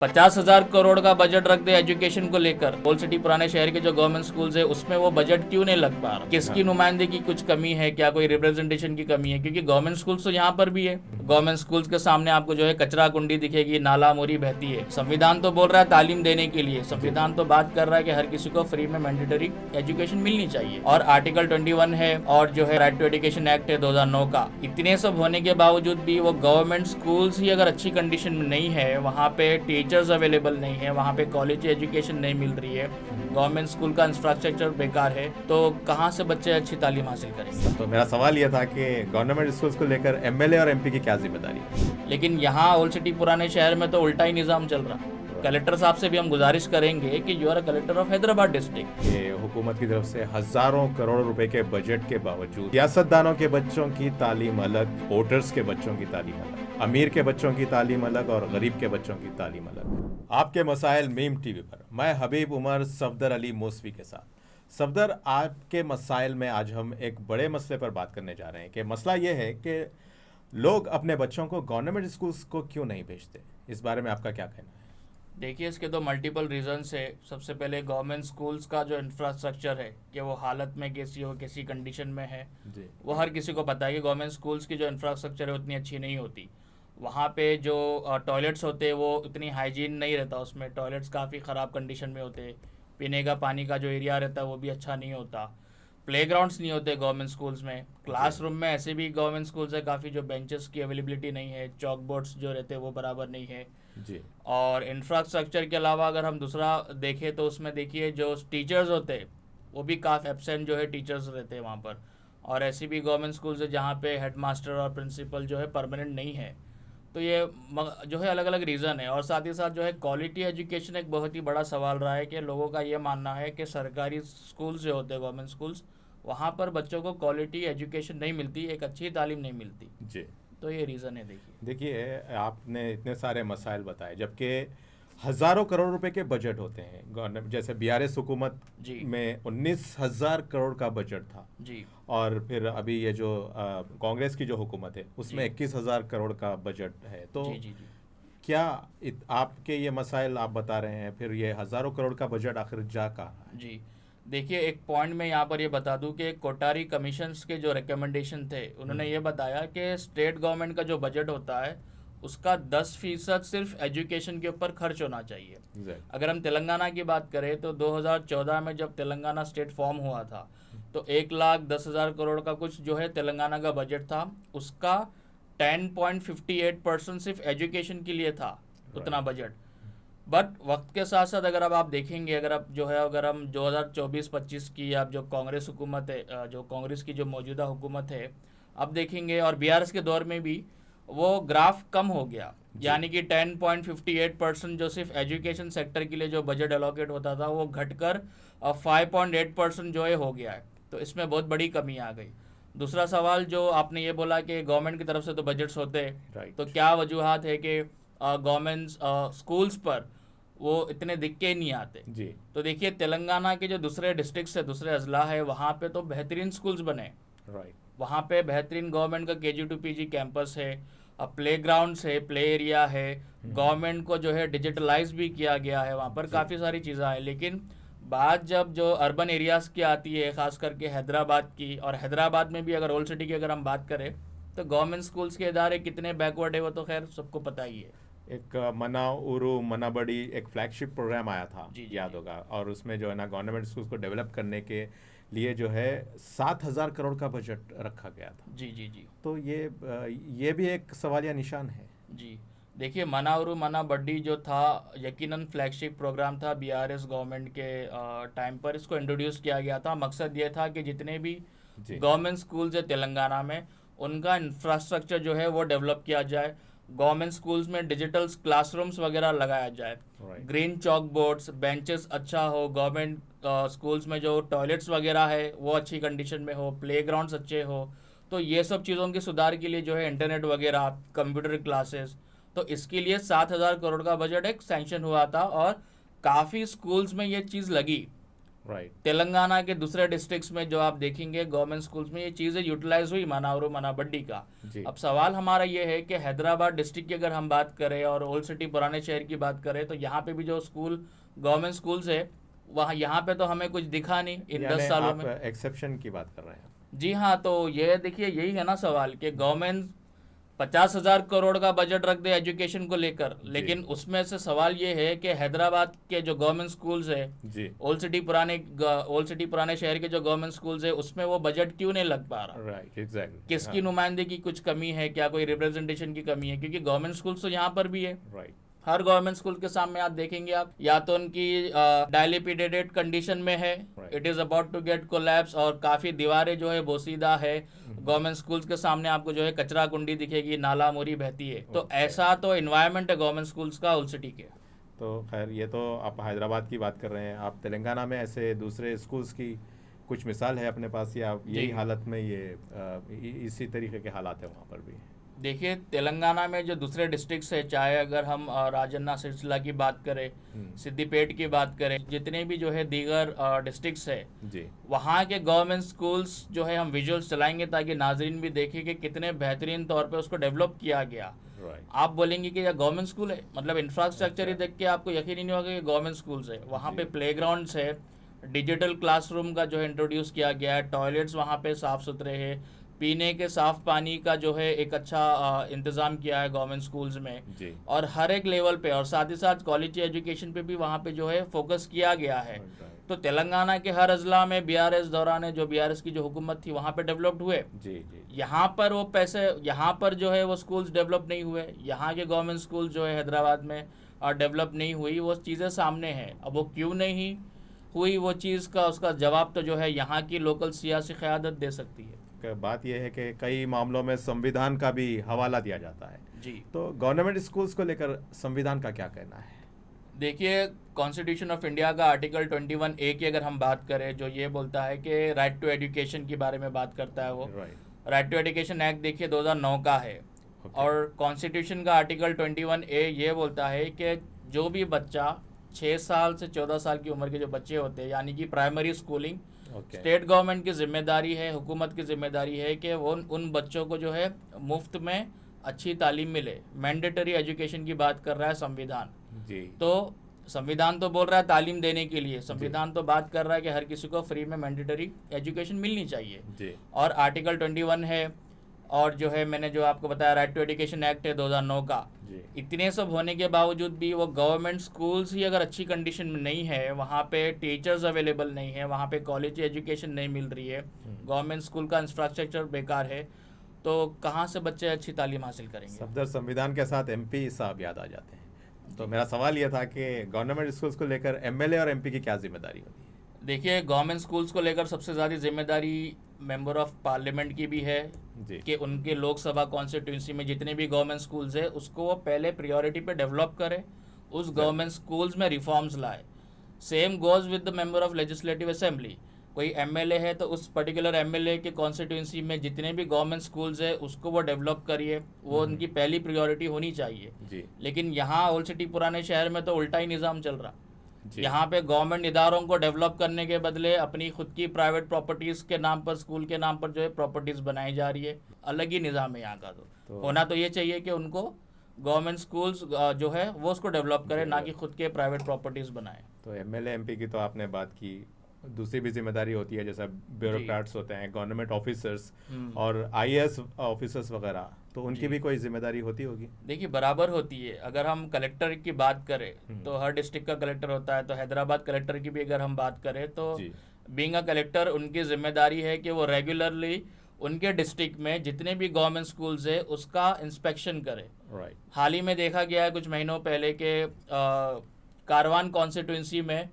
50,000 करोड़ का बजट रख दे एजुकेशन को लेकर। ओल्ड सिटी पुराने शहर के जो गवर्नमेंट स्कूल्स है उसमें वो बजट क्यों नहीं लग पा रहा? किसकी नुमाइंदगी की कुछ कमी है क्या? कोई रिप्रेजेंटेशन की कमी है? क्योंकि गवर्नमेंट स्कूल्स तो यहाँ पर भी है। गवर्नमेंट स्कूल्स के सामने आपको जो है कचरा कुंडी दिखेगी, नाला मोरी बहती है। संविधान तो बोल रहा है तालीम देने के लिए, संविधान तो बात कर रहा है कि हर किसी को फ्री में मैंडेटरी एजुकेशन मिलनी चाहिए, और आर्टिकल 21 है और जो है राइट टू एजुकेशन एक्ट है 2009 का। इतने सब होने के बावजूद भी वो गवर्नमेंट स्कूल्स ही अगर अच्छी कंडीशन में नहीं है, वहाँ पे टीचर्स अवेलेबल नहीं है, वहाँ पे क्वालिटी एजुकेशन नहीं मिल रही है, गवर्नमेंट स्कूल का इंफ्रास्ट्रक्चर बेकार है, तो कहाँ से बच्चे अच्छी तालीम हासिल करेंगे? तो मेरा सवाल यह था कि गवर्नमेंट स्कूल्स को लेकर एमएलए और एमपी की क्या जिम्मेदारी है? लेकिन यहाँ ओल्ड सिटी पुराने शहर में तो उल्टा ही निज़ाम चल रहा। कलेक्टर साहब से भी हम गुजारिश करेंगे कि you are a collector of Hyderabad district. ये हुकूमत की तरफ से हजारों करोड़ रुपए के बजट के बावजूद सियासतदानों के बच्चों की तालीम अलग, वोटर्स के बच्चों की तालीम अलग, अमीर के बच्चों की तालीम अलग और गरीब के बच्चों की तालीम अलग। आपके मसाइल मीम टीवी पर मैं हबीब उमर सफदर अली मौसवी के साथ। सफदर, आपके मसाइल में आज हम एक बड़े मसले पर बात करने जा रहे हैं कि मसला ये है कि लोग अपने बच्चों को गवर्नमेंट स्कूल्स को क्यों नहीं भेजते। इस बारे में आपका क्या कहना है? देखिए, इसके तो मल्टीपल रीजंस है। सबसे पहले गवर्नमेंट स्कूल्स का जो इंफ्रास्ट्रक्चर है कि वो हालत में कैसी हो, कैसी कंडीशन में है, जी। वो हर किसी को पता है कि गवर्नमेंट स्कूल्स की जो इंफ्रास्ट्रक्चर है उतनी अच्छी नहीं होती। वहाँ पे जो टॉयलेट्स होते हैं वो उतनी हाइजीन नहीं रहता, उसमें टॉयलेट्स काफ़ी ख़राब कंडीशन में होते हैं। पीने का पानी का जो एरिया रहता है वो भी अच्छा नहीं होता। प्लेग्राउंड्स नहीं होते गवर्नमेंट स्कूल्स में। क्लासरूम में ऐसे भी गवर्नमेंट स्कूल्स है काफ़ी जो बेंचेस की अवेलेबिलिटी नहीं है, चॉक बोर्ड्स जो रहते हैं वो बराबर नहीं है जी। और इंफ्रास्ट्रक्चर के अलावा अगर हम दूसरा देखें तो उसमें देखिए जो टीचर्स होते हैं वो भी काफ़ी एब्सेंट जो है टीचर्स रहते हैं वहाँ पर। और ऐसी भी गवर्नमेंट स्कूल्स है जहाँ पे हेडमास्टर और प्रिंसिपल जो है परमानेंट नहीं है। तो ये जो है अलग अलग रीज़न है। और साथ ही साथ जो है क्वालिटी एजुकेशन एक बहुत ही बड़ा सवाल रहा है कि लोगों का ये मानना है कि सरकारी स्कूल्स जो होते हैं गवर्नमेंट स्कूल्स, वहाँ पर बच्चों को क्वालिटी एजुकेशन नहीं मिलती, एक अच्छी तालीम नहीं मिलती। जी। तो ये रीज़न है। देखिए, आपने इतने सारे मसाइल बताए जबकि हजारों करोड़ रुपए के बजट होते हैं गवर्नमेंट। जैसे बीआरएस हुकूमत जी में 19,000 करोड़ का बजट था जी और फिर अभी ये जो कांग्रेस की जो हुकूमत है उसमें 21,000 करोड़ का बजट है। तो जी जी जी क्या आपके ये मसाइल आप बता रहे हैं, फिर ये हजारों करोड़ का बजट आखिर जा कहाँ है? जी। देखिए, एक पॉइंट मैं यहाँ पर ये बता दूं कि कोटारी कमीशंस के जो रिकमेंडेशन थे उन्होंने ये बताया कि स्टेट गवर्नमेंट का जो बजट होता है उसका 10% सिर्फ एजुकेशन के ऊपर खर्च होना चाहिए। Exactly. अगर हम तेलंगाना की बात करें तो 2014 में जब तेलंगाना स्टेट फॉर्म हुआ था तो 1,10,000 करोड़ का कुछ जो है तेलंगाना का बजट था, उसका 10.58% सिर्फ एजुकेशन के लिए था उतना बजट। बट वक्त के साथ साथ अगर अब आप देखेंगे, अगर आप जो है अगर हम 2024-25 की अब जो कांग्रेस हुकूमत है, जो कांग्रेस की जो मौजूदा हुकूमत है, अब देखेंगे और बीआरएस के दौर में भी वो ग्राफ कम हो गया। यानी कि 10.58% जो सिर्फ एजुकेशन सेक्टर के लिए जो बजट एलोकेट होता था वो घटकर 5.8% जो है हो गया है। तो इसमें बहुत बड़ी कमी आ गई। दूसरा सवाल जो आपने ये बोला कि गवर्नमेंट की तरफ से तो बजट्स होते हैं, तो क्या वजूहत है कि गवर्नमेंट स्कूल्स पर वो इतने दिख के नहीं आते? जी। तो देखिए, तेलंगाना के जो दूसरे डिस्ट्रिक्ट है, दूसरे अजला है, वहाँ पे तो बेहतरीन स्कूल्स बने। राइट। वहाँ पे बेहतरीन गवर्नमेंट का KG to PG कैंपस है, प्ले ग्राउंड्स है, प्ले एरिया है, गवर्नमेंट को जो है डिजिटलाइज भी किया गया है, वहाँ पर काफ़ी सारी चीज़ें हैं। लेकिन बात जब जो अर्बन एरियाज़ की आती है, ख़ास करके हैदराबाद की, और हैदराबाद में भी अगर ओल्ड सिटी की अगर हम बात करें तो गवर्नमेंट स्कूल्स के इदारे कितने बैकवर्ड है वो तो खैर सबको पता ही है। एक मना उरु मना बड़ी एक फ्लैगशिप प्रोग्राम आया था, जी, जी, याद जी। होगा, और उसमें जो है ना गवर्नमेंट स्कूल्स को डेवलप करने के लिए जो है 7,000 करोड़ का बजट रखा गया था। जी जी जी तो ये भी एक सवालिया निशान है। जी। देखिए, मना उरु मना बड्डी जो था यकीनन फ्लैगशिप प्रोग्राम था बीआरएस गवर्नमेंट के टाइम पर इसको इंट्रोड्यूस किया गया था। मकसद ये था कि जितने भी जी। गवर्नमेंट स्कूल्स है तेलंगाना में उनका इंफ्रास्ट्रक्चर जो है वो डेवलप किया जाए। गवर्नमेंट स्कूल्स में डिजिटल क्लासरूम्स वगैरह लगाया जाए, Right. Green chalk boards, benches अच्छा हो, गवर्नमेंट स्कूल्स में जो टॉयलेट्स वगैरह है वो अच्छी कंडीशन में हो, प्लेग्राउंड्स अच्छे हो। तो ये सब चीज़ों के सुधार के लिए जो है इंटरनेट वगैरह, कंप्यूटर क्लासेस, तो इसके लिए 7,000 करोड़ का बजट एक सैंक्शन हुआ था और काफ़ी स्कूल्स में ये चीज़ लगी। राइट। तेलंगाना के दूसरे डिस्ट्रिक्ट्स में जो आप देखेंगे गवर्नमेंट स्कूल्स में ये चीज़ें यूटिलाइज हुई मनावरो मनाबड्डी का। जी। अब सवाल हमारा ये है कि हैदराबाद डिस्ट्रिक्ट की अगर हम बात करें और ओल्ड सिटी पुराने शहर की बात करें तो यहाँ पे भी जो स्कूल गवर्नमेंट स्कूल्स है वहाँ यहाँ पे तो हमें कुछ दिखा नहीं इन 10 सालों आप में। एक्सेप्शन की बात कर रहे हैं। जी हाँ, तो ये देखिए यही है ना सवाल कि गवर्नमेंट 50,000 करोड़ का बजट रख दे एजुकेशन को लेकर, लेकिन उसमें से सवाल ये है कि हैदराबाद के जो गवर्नमेंट स्कूल्स है, जी। ओल्ड सिटी पुराने शहर के जो गवर्नमेंट स्कूल्स है उसमें वो बजट क्यों नहीं लग पा रहा? Right, exactly. किसकी नुमाइंदगी की कुछ कमी है, क्या कोई रिप्रेजेंटेशन की कमी है? क्योंकि गवर्नमेंट स्कूल्स तो यहाँ पर भी है। राइट। हर गवर्नमेंट स्कूल के सामने आप देखेंगे आप या तो उनकी डायलिपिडेटेड कंडीशन में है, it is about to get collapse, और काफी दीवारें जो है बोसीदा है। गवर्नमेंट स्कूल्स के सामने आपको जो है कचरा कुंडी दिखेगी, नाला मोरी बहती है। तो ऐसा तो एनवायरनमेंट है गवर्नमेंट स्कूल्स का ओल्ड सिटी के। तो खैर ये तो आप हैदराबाद की बात कर रहे हैं, आप तेलंगाना में ऐसे दूसरे स्कूल्स की कुछ मिसाल है अपने पास, या यही हालत में ये इसी तरीके के हालात है वहाँ पर भी? देखिए तेलंगाना में जो दूसरे डिस्ट्रिक्ट्स है, चाहे अगर हम राजन्ना सिलसिला की बात करें, सिद्दीपेट की बात करें, जितने भी जो है दीगर डिस्ट्रिक्ट्स है जी, वहाँ के गवर्नमेंट स्कूल्स जो है हम विजुअल्स चलाएंगे ताकि नाजरीन भी देखें कि कितने बेहतरीन तौर पे उसको डेवलप किया गया। राइट। आप बोलेंगे कि यह गवर्नमेंट स्कूल है, मतलब इंफ्रास्ट्रक्चर ही देख के आपको यकीन ही नहीं होगा कि गवर्नमेंट स्कूल्स है। वहाँ पे प्लेग्राउंड्स है, डिजिटल क्लासरूम का जो है इंट्रोड्यूस किया गया है, टॉयलेट्स वहाँ पे साफ़ सुथरे है, पीने के साफ पानी का जो है एक अच्छा इंतज़ाम किया है गवर्नमेंट स्कूल्स में जी। और हर एक लेवल पे, और साथ ही साथ क्वालिटी एजुकेशन पे भी वहाँ पे जो है फोकस किया गया है। तो तेलंगाना के हर अजला में बीआरएस दौरान है, जो बीआरएस की जो हुकूमत थी वहाँ पे डेवलप्ड हुए। जी जी। यहाँ पर वो पैसे, यहाँ पर जो है वो स्कूल्स डेवलप नहीं हुए, यहाँ के गवर्नमेंट स्कूल जो है हैदराबाद में डेवलप नहीं हुई। वो चीज़ें सामने हैं। अब वो क्यों नहीं हुई वो चीज़ का उसका जवाब तो जो है यहाँ की लोकल सियासी क़यादत दे सकती है। बात यह है कि कई मामलों में संविधान का भी हवाला दिया जाता है। जी। तो गवर्नमेंट स्कूल्स को लेकर संविधान का क्या कहना है? देखिए कॉन्स्टिट्यूशन ऑफ इंडिया का आर्टिकल 21A की अगर हम बात करें, जो ये बोलता है कि राइट टू एजुकेशन के बारे में बात करता है, वो राइट टू एजुकेशन एक्ट देखिए 2009 का है। और कॉन्स्टिट्यूशन का आर्टिकल 21A ये बोलता है कि जो भी बच्चा 6 साल से 14 साल की उम्र के जो बच्चे होते हैं, यानी कि प्राइमरी स्कूलिंग, स्टेट गवर्नमेंट की जिम्मेदारी है, हुकूमत की जिम्मेदारी है कि वो उन बच्चों को जो है मुफ्त में अच्छी तालीम मिले। मैंडेटरी एजुकेशन की बात कर रहा है संविधान जी। तो संविधान तो बोल रहा है तालीम देने के लिए, संविधान तो बात कर रहा है कि हर किसी को फ्री में मैंडेटरी एजुकेशन मिलनी चाहिए जी। और आर्टिकल 21 है, और जो है मैंने जो आपको बताया राइट टू एजुकेशन एक्ट है 2009 का। इतने सब होने के बावजूद भी वो गवर्नमेंट स्कूल्स ही अगर अच्छी कंडीशन में नहीं है, वहाँ पे टीचर्स अवेलेबल नहीं है, वहाँ पे क्वालिटी एजुकेशन नहीं मिल रही है, गवर्नमेंट स्कूल का इंफ्रास्ट्रक्चर बेकार है, तो कहाँ से बच्चे अच्छी तालीम हासिल करेंगे? सफदर संविधान के साथ एमपी साहब याद आ जाते हैं। तो मेरा सवाल ये था कि गवर्नमेंट स्कूल्स को लेकर एमएलए और एमपी की क्या जिम्मेदारी होती है? देखिए गवर्नमेंट स्कूल्स को लेकर सबसे ज़्यादा जिम्मेदारी मेंबर ऑफ पार्लियामेंट की भी है कि उनके लोकसभा कॉन्स्टिट्यूंसी में जितने भी गवर्नमेंट स्कूल्स है उसको वो पहले प्रायोरिटी पे डेवलप करे, उस गवर्नमेंट स्कूल्स में रिफॉर्म्स लाए। Same goes with the member of legislative assembly. कोई एमएलए है तो उस पर्टिकुलर एमएलए के कॉन्स्टिट्यूंसी में जितने भी गवर्नमेंट स्कूल्स है उसको वो डेवलप करिए, वो उनकी पहली प्रायोरिटी होनी चाहिए। लेकिन यहाँ ओल्ड सिटी पुराने शहर में तो उल्टा ही निज़ाम चल रहा। यहाँ पे गवर्नमेंट इदारों को डेवलप करने के बदले अपनी खुद की प्राइवेट प्रॉपर्टीज़ के नाम पर, स्कूल के नाम पर जो है प्रॉपर्टीज़ बनाई जा रही है। अलग ही निज़ाम है यहाँ का। तो होना तो ये चाहिए कि उनको गवर्नमेंट स्कूल्स जो है वो उसको डेवलप करे, ना कि खुद के प्राइवेट प्रॉपर्टीज़ बनाए। तो एमएलए एमपी की तो आपने बात की, दूसरी भी जिम्मेदारी होती है, जैसा ब्यूरोक्रेट्स होते हैं, गवर्नमेंट ऑफिसर्स और आईएएस ऑफिसर्स वगैरह, तो उनकी भी कोई जिम्मेदारी होती होगी? देखिए बराबर होती है। अगर हम कलेक्टर की बात करें तो हर डिस्ट्रिक्ट का कलेक्टर होता है, तो हैदराबाद कलेक्टर की भी अगर हम बात करें तो बीइंग अ कलेक्टर उनकी जिम्मेदारी है कि वो रेगुलरली उनके डिस्ट्रिक्ट में जितने भी गवर्नमेंट स्कूल्स है उसका इंस्पेक्शन करे। हाल ही में देखा गया है कुछ महीनों पहले के कारवान कॉन्स्टिट्यूंसी में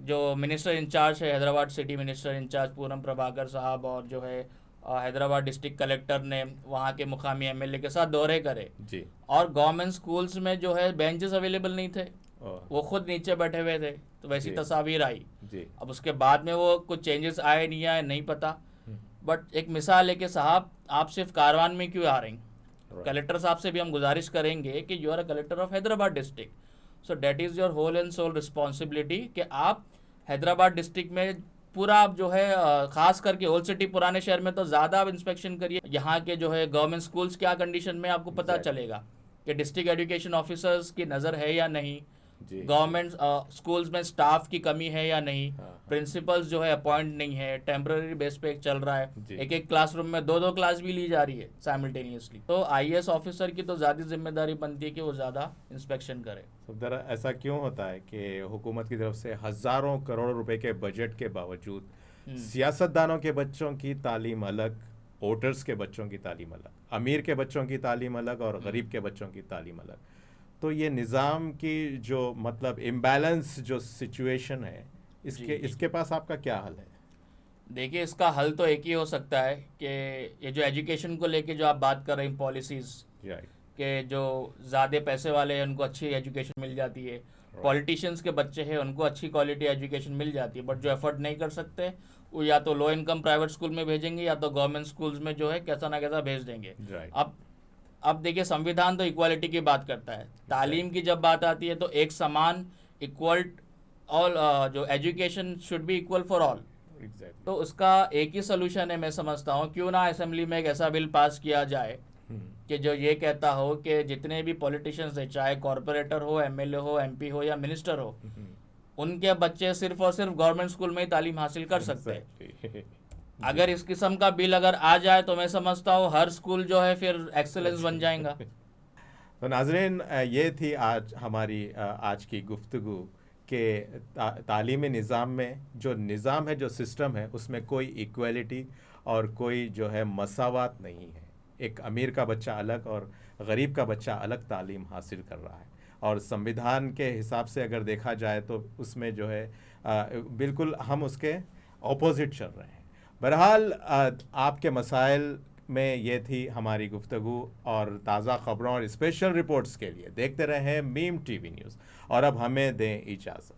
जो मिनिस्टर इंचार्ज है, Hyderabad city minister in charge Poonam Prabhakar साहब, और जो है हैदराबाद डिस्ट्रिक्ट कलेक्टर ने वहाँ के मुकामी एमएलए के साथ दौरे करे जी। और गवर्नमेंट स्कूल्स में जो है बेंचेस अवेलेबल नहीं थे, वो खुद नीचे बैठे हुए थे, तो वैसी तस्वीर आई जी। अब उसके बाद में वो कुछ चेंजेस आए नहीं आए नहीं पता, बट एक मिसाल है कि साहब आप सिर्फ कारवान में क्यों आ रहे हैं? कलेक्टर साहब से भी हम गुजारिश करेंगे कि you are a collector of Hyderabad district, so that is your whole and sole responsibility कि आप हैदराबाद डिस्ट्रिक्ट में पूरा आप जो है खास करके ओल्ड सिटी पुराने शहर में तो ज़्यादा आप इंस्पेक्शन करिए, यहाँ के जो है गवर्नमेंट स्कूल्स क्या कंडीशन में आपको पता Exactly. चलेगा कि डिस्ट्रिक्ट एजुकेशन ऑफिसर्स की नज़र है या नहीं, जी गवर्नमेंट स्कूल्स में स्टाफ की कमी है या नहीं, हाँ, हाँ। प्रिंसिपल्स जो है अपॉइंट नहीं है, टेम्पररी बेस पे चल रहा है, जी। एक एक क्लासरूम में दो दो क्लास भी ली जा रही है साइमल्टेनियसली। तो आईएएस ऑफिसर की तो ज़्यादा जिम्मेदारी बनती है कि वो ज़्यादा इंस्पेक्शन करे। तो दरा ऐसा क्यों होता है कि हुकूमत की तरफ से हज़ारों करोड़ रुपए के बजट के बावजूद सियासतदानों के बच्चों की तालीम अलग, वोटर्स के बच्चों की तालीम अलग, अमीर के बच्चों की तालीम अलग और गरीब के बच्चों की तालीम अलग। तो ये निज़ाम की जो मतलब इम्बैलेंस जो सिचुएशन है, इसके पास आपका क्या हल है? देखिए, इसका हल तो एक ही हो सकता है कि ये जो एजुकेशन को लेके जो आप बात कर रहे हैं पॉलिसीज़ राइट के, जो ज़्यादा पैसे वाले हैं उनको अच्छी एजुकेशन मिल जाती है, पॉलिटिशियंस के बच्चे हैं उनको अच्छी क्वालिटी एजुकेशन मिल जाती है, बट जो एफर्ट नहीं कर सकते वो या तो लो इनकम प्राइवेट स्कूल में भेजेंगे या तो गवर्नमेंट स्कूल्स में जो है कैसा ना कैसा भेज देंगे। राइट अब देखिए, संविधान तो इक्वालिटी की बात करता है, तालीम की जब बात आती है तो एक समान इक्वल ऑल, जो education should be equal for all. Exactly तो उसका एक ही सोल्यूशन है, मैं समझता हूँ, क्यों ना असेंबली में एक ऐसा बिल पास किया जाए कि जो ये कहता हो कि जितने भी पॉलिटिशियंस हैं, चाहे कॉरपोरेटर हो, एमएलए हो, एमपी हो या मिनिस्टर हो, उनके बच्चे सिर्फ और सिर्फ गवर्नमेंट स्कूल में ही तालीम हासिल कर सकते हैं। अगर इस किस्म का बिल अगर आ जाए तो मैं समझता हूँ हर स्कूल जो है फिर एक्सेलेंस बन जाएगा। तो नाज़रीन, ये थी आज हमारी आज की गुफ्तगू के तालीमी निज़ाम में जो निज़ाम है, जो सिस्टम है, उसमें कोई इक्वलिटी और कोई जो है मसावात नहीं है। एक अमीर का बच्चा अलग और गरीब का बच्चा अलग तालीम हासिल कर रहा है, और संविधान के हिसाब से अगर देखा जाए तो उसमें जो है बिल्कुल हम उसके ऑपोजिट चल रहे हैं। बहरहाल आपके मसाइल में ये थी हमारी गुफ्तगू, और ताज़ा ख़बरों और स्पेशल रिपोर्ट्स के लिए देखते रहें मीम टीवी न्यूज़, और अब हमें दें इजाज़त।